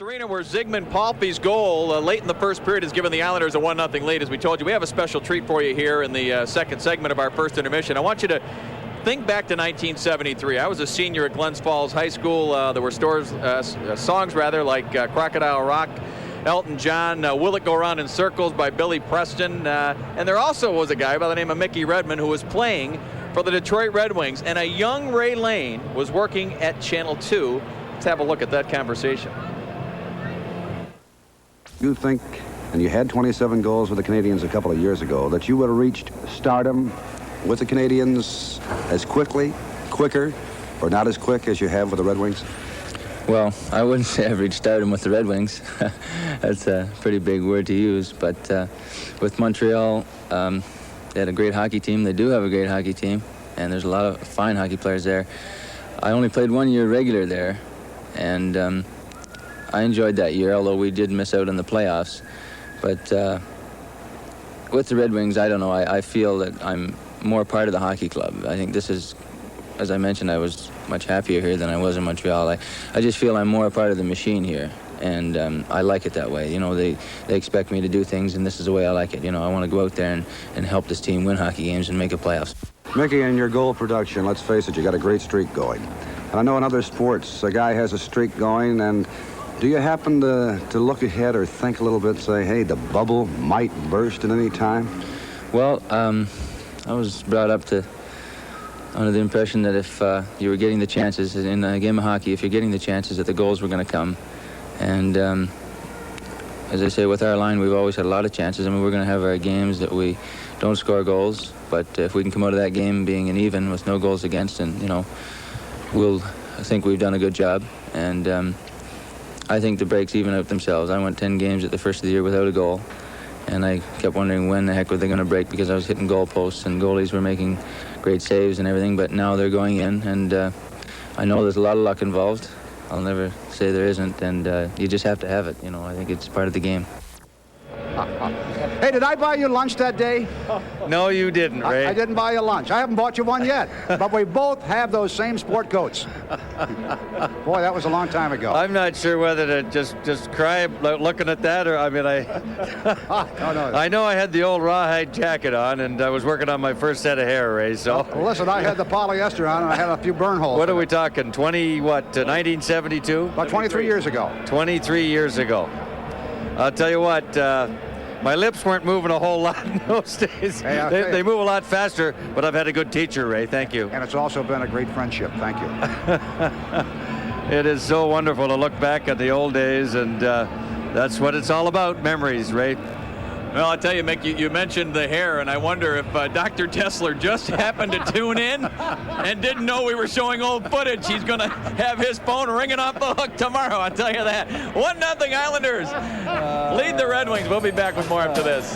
Arena where Zygmunt Palffy's goal late in the first period has given the Islanders a 1-0 lead. As we told you, we have a special treat for you here in the second segment of our first intermission. I want you to think back to 1973. I was a senior at Glens Falls High School. There were songs like Crocodile Rock, Elton John, Will It Go Round in Circles by Billy Preston. And there also was a guy by the name of Mickey Redmond who was playing for the Detroit Red Wings. And a young Ray Lane was working at Channel 2. Let's have a look at that conversation. You think, and you had 27 goals with the Canadiens a couple of years ago, that you would have reached stardom with the Canadiens as quicker, or not as quick as you have with the Red Wings? Well, I wouldn't say I've reached stardom with the Red Wings. That's a pretty big word to use. But with Montreal, they had a great hockey team. They do have a great hockey team, and there's a lot of fine hockey players there. I only played 1 year regular there, and I enjoyed that year, although we did miss out in the playoffs. But with the Red Wings, I don't know. I feel that I'm more part of the hockey club. I think this is, as I mentioned, I was much happier here than I was in Montreal. I just feel I'm more a part of the machine here, and I like it that way. You know, they expect me to do things, and this is the way I like it. You know, I want to go out there and help this team win hockey games and make the playoffs. Mickey, in your goal production, let's face it, you got a great streak going. And I know in other sports, a guy has a streak going, and do you happen to look ahead or think a little bit, say, hey, the bubble might burst at any time? Well, I was brought up under the impression that if you were getting the chances in a game of hockey, if you're getting the chances, that the goals were going to come. And as I say, with our line, we've always had a lot of chances. I mean, we're going to have our games that we don't score goals, but if we can come out of that game being an even with no goals against, and you know, I think we've done a good job. And I think the breaks even out themselves. I went 10 games at the first of the year without a goal, and I kept wondering when the heck were they going to break, because I was hitting goalposts and goalies were making great saves and everything, but now they're going in, and I know there's a lot of luck involved. I'll never say there isn't, and you just have to have it. You know, I think it's part of the game. Hey, did I buy you lunch that day? No, you didn't, Ray. I didn't buy you lunch. I haven't bought you one yet. But we both have those same sport coats. Boy, that was a long time ago. I'm not sure whether to just cry looking at that, or I mean, No. I know I had the old rawhide jacket on, and I was working on my first set of hair, Ray. So well, listen, I had the polyester on, and I had a few burn holes. what are we talking? 1972? About 23 years ago. 23 years ago. I'll tell you what. My lips weren't moving a whole lot in those days. Hey, they move a lot faster, but I've had a good teacher, Ray. Thank you. And it's also been a great friendship. Thank you. It is so wonderful to look back at the old days, and that's what it's all about, memories, Ray. Well, I'll tell you, Mick, you mentioned the hair, and I wonder if Dr. Tessler just happened to tune in and didn't know we were showing old footage. He's going to have his phone ringing off the hook tomorrow, I'll tell you that. 1-0 Islanders lead the Red Wings. We'll be back with more after this.